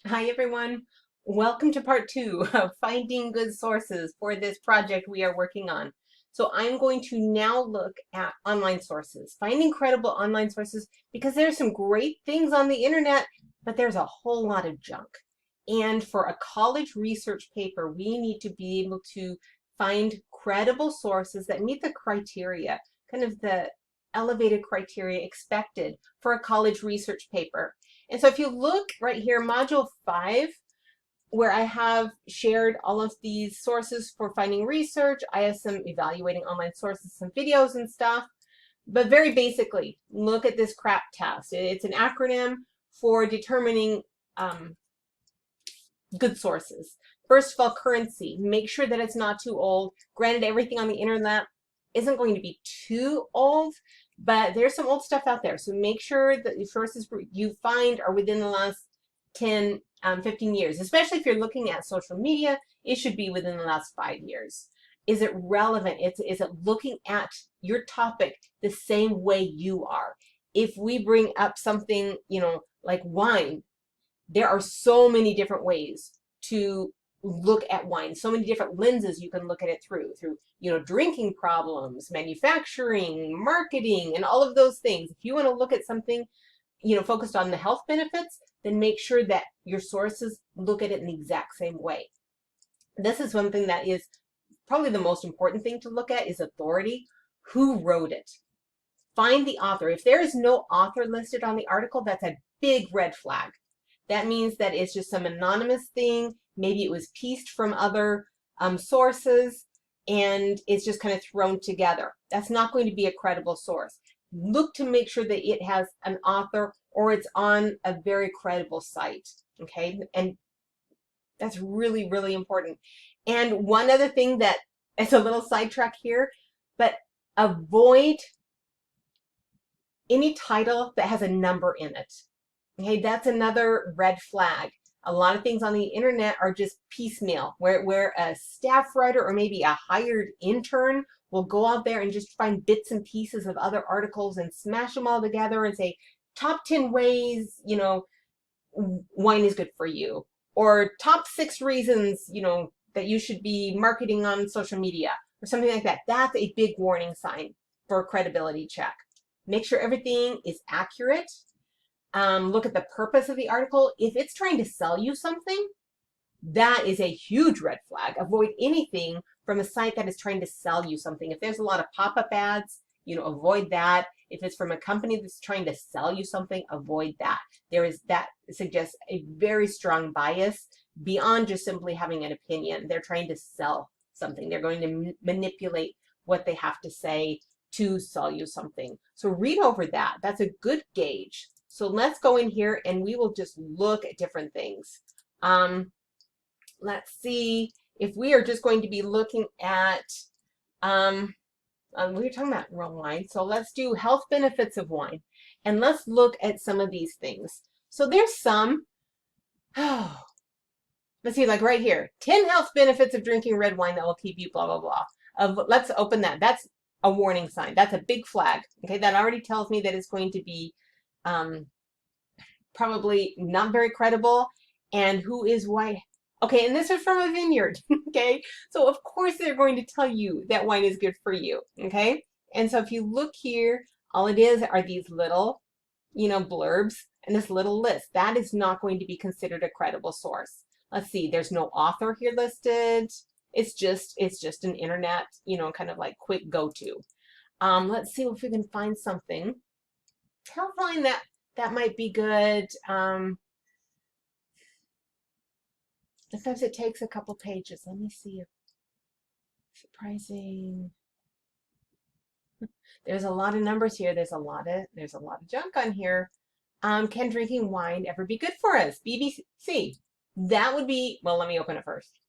Hi everyone. Welcome to part two of finding good sources for this project we are working on. So I'm going to now look at online sources, finding credible online sources because there's some great things on the internet, but there's a whole lot of junk. And for a college research paper, we need to be able to find credible sources that meet the criteria, kind of the elevated criteria expected for a college research paper. And so if you look right here, module 5, where I have shared all of these sources for finding research, I have some evaluating online sources, some videos and stuff. But very basically, look at this CRAP test. It's an acronym for determining good sources. First of all, currency. Make sure that it's not too old. Granted, everything on the internet isn't going to be too old, but there's some old stuff out there. So make sure that the sources you find are within the last 10, 15 years. Especially if you're looking at social media, it should be within the last 5 years. Is it relevant? Is it looking at your topic the same way you are? If we bring up something, like wine, there are so many different ways to look at wine, so many different lenses you can look at it through drinking problems, manufacturing, marketing, and all of those things. If you want to look at something focused on the health benefits, then make sure that your sources look at it in the exact same way. This is one thing that is probably the most important thing to look at, is authority. Who wrote it? Find the author. If there is no author listed on the article, that's a big red flag. That means that it's just some anonymous thing. Maybe it was pieced from other sources and it's just kind of thrown together. That's not going to be a credible source. Look to make sure that it has an author or it's on a very credible site, okay? And that's really, really important. And one other thing that it's a little sidetrack here, but avoid any title that has a number in it. Okay, that's another red flag. A lot of things on the internet are just piecemeal, where a staff writer or maybe a hired intern will go out there and just find bits and pieces of other articles and smash them all together and say, top 10 ways, wine is good for you, or top 6 reasons, that you should be marketing on social media, or something like that. That's a big warning sign for a credibility check. Make sure everything is accurate. Look at the purpose of the article. If it's trying to sell you something, that is a huge red flag. Avoid anything from a site that is trying to sell you something. If there's a lot of pop-up ads, avoid that. If it's from a company that's trying to sell you something, avoid that. That suggests a very strong bias beyond just simply having an opinion. They're trying to sell something. They're going to manipulate what they have to say to sell you something. So read over that. That's a good gauge. So let's go in here and we will just look at different things. Let's see if we are just going to be looking at, we were talking about wine, so let's do health benefits of wine. And let's look at some of these things. So there's some, let's see, like right here, 10 health benefits of drinking red wine that will keep you blah, blah, blah. Let's open that. That's a warning sign. That's a big flag. Okay, that already tells me that it's going to be probably not very credible, and who is white. Okay, and this is from a vineyard, okay? So of course they're going to tell you that wine is good for you, okay? And so if you look here, all it is are these little, blurbs and this little list. That is not going to be considered a credible source. Let's see, there's no author here listed. It's just an internet, kind of like quick go-to. Let's see if we can find something. Healthline that might be good. Sometimes it takes a couple pages. Let me see if surprising. There's a lot of numbers here. There's a lot of junk on here. Can drinking wine ever be good for us? BBC. That would be, well, let me open it first.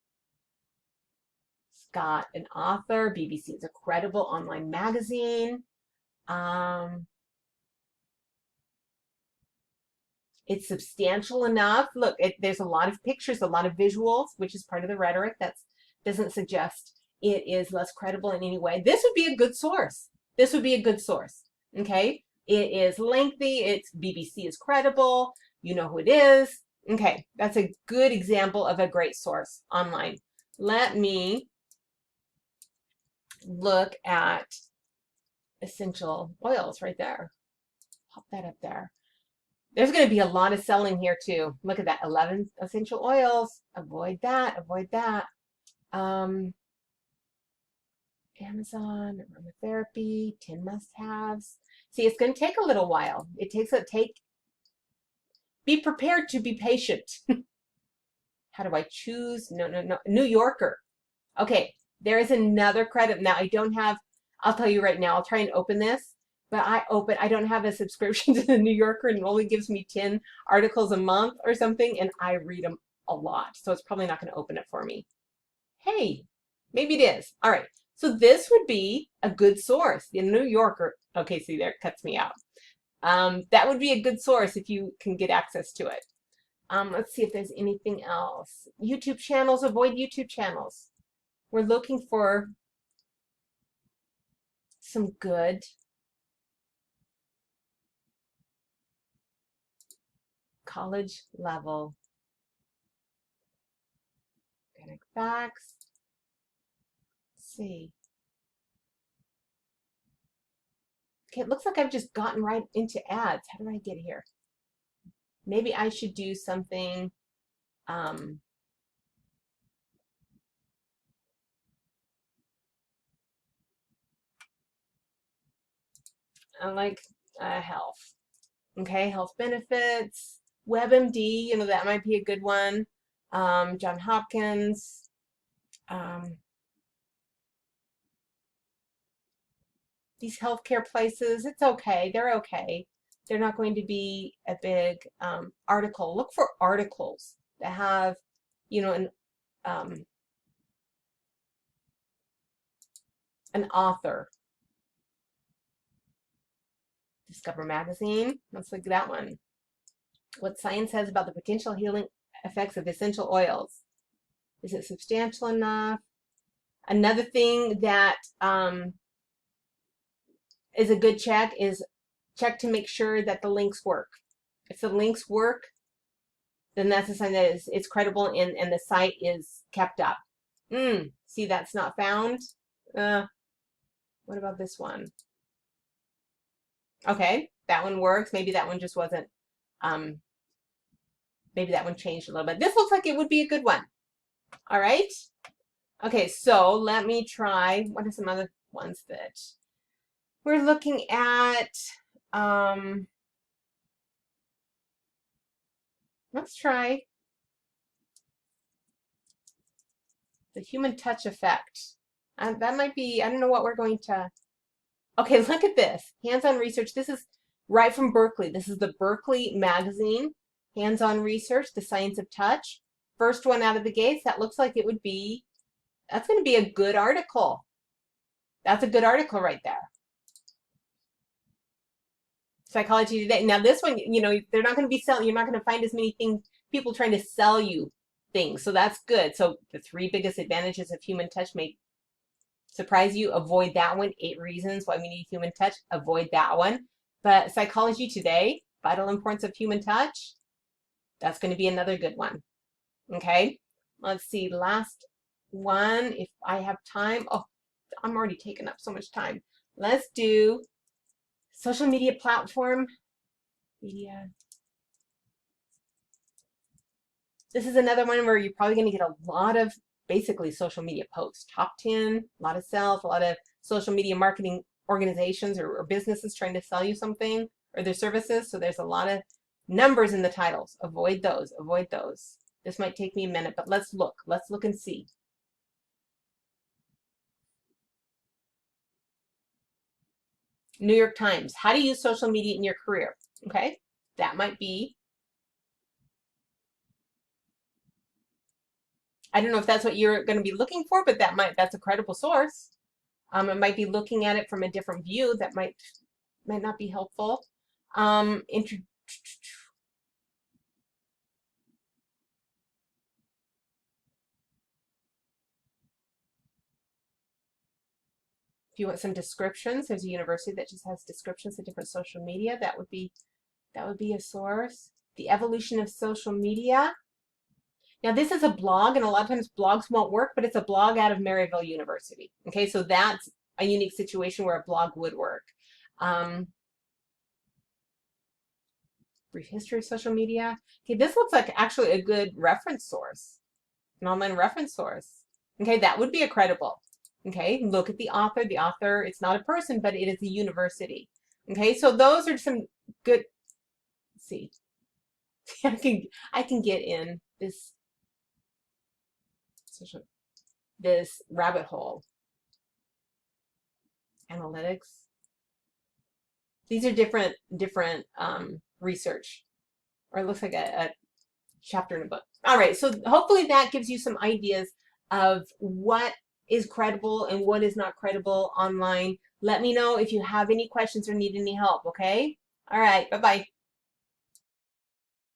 It's got an author. BBC is a credible online magazine. It's substantial enough. Look, there's a lot of pictures, a lot of visuals, which is part of the rhetoric. That doesn't suggest it is less credible in any way. This would be a good source. This would be a good source, okay? It is lengthy. It's BBC is credible. You know who it is. Okay, that's a good example of a great source online. Let me look at essential oils right there. Pop that up there. There's going to be a lot of selling here too. Look at that, 11 essential oils. Avoid that, avoid that. Amazon, aromatherapy, 10 must-haves. See, it's going to take a little while. It takes be prepared to be patient. How do I choose? No, no, no. New Yorker. Okay, there is another credit. Now, I'll tell you right now, I'll try and open this, but I don't have a subscription to the New Yorker, and it only gives me 10 articles a month or something, and I read them a lot, so it's probably not going to open it for me. Hey, maybe it is. All right, so this would be a good source. The New Yorker, okay, see there, it cuts me out. That would be a good source if you can get access to it. Let's see if there's anything else. YouTube channels, avoid YouTube channels. We're looking for some good college level organic facts. Let's see. Okay, it looks like I've just gotten right into ads. How did I get here? Maybe I should do something like health. Okay, health benefits, WebMD, that might be a good one. John Hopkins. These healthcare places, it's okay. They're okay. They're not going to be a big article. Look for articles that have, um, an author. Discover Magazine. Let's look at that one. What science says about the potential healing effects of essential oils. Is it substantial enough? Another thing that is a good check is check to make sure that the links work. If the links work, then that's a sign that it's credible and the site is kept up. See, that's not found. What about this one? Okay, that one works. Maybe that one just wasn't, maybe that one changed a little bit. This looks like it would be a good one. All right. Okay, so let me try. What are some other ones that we're looking at? Let's try the human touch effect. That might be, I don't know what we're going to, okay, look at this. Hands-on research. This is right from Berkeley. This is the Berkeley magazine. Hands-on research, the science of touch. First one out of the gates. That looks like it would be, that's going to be a good article. That's a good article right there. Psychology Today. Now this one, they're not going to be selling, you're not going to find as many things, people trying to sell you things. So that's good. So the 3 biggest advantages of human touch may surprise you. Avoid that one. 8 reasons why we need human touch. Avoid that one. But Psychology Today, vital importance of human touch. That's going to be another good one. Okay. Let's see. Last one, if I have time. Oh, I'm already taking up so much time. Let's do social media platform. Media. This is another one where you're probably going to get a lot of basically social media posts. Top 10, a lot of sales, a lot of social media marketing organizations or businesses trying to sell you something or their services. So there's a lot of numbers in the titles. Avoid those. Avoid those. This might take me a minute, but let's look. Let's look and see. New York Times. How to use social media in your career. Okay, that might be. I don't know if that's what you're going to be looking for, but that's a credible source. It might be looking at it from a different view that might not be helpful. If you want some descriptions, there's a university that just has descriptions of different social media. That would be a source. The evolution of social media. Now this is a blog, and a lot of times blogs won't work, but it's a blog out of Maryville University. Okay, so that's a unique situation where a blog would work. Brief history of social media. Okay, this looks like actually a good reference source, an online reference source. Okay, that would be a credible. Okay, look at the author. The author, it's not a person, but it is a university. Okay, so those are some good, let's see. I can get in this this rabbit hole. Analytics. These are different research, or it looks like a chapter in a book. All right, so hopefully that gives you some ideas of what is credible and what is not credible online. Let me know if you have any questions or need any help, okay? All right, bye-bye.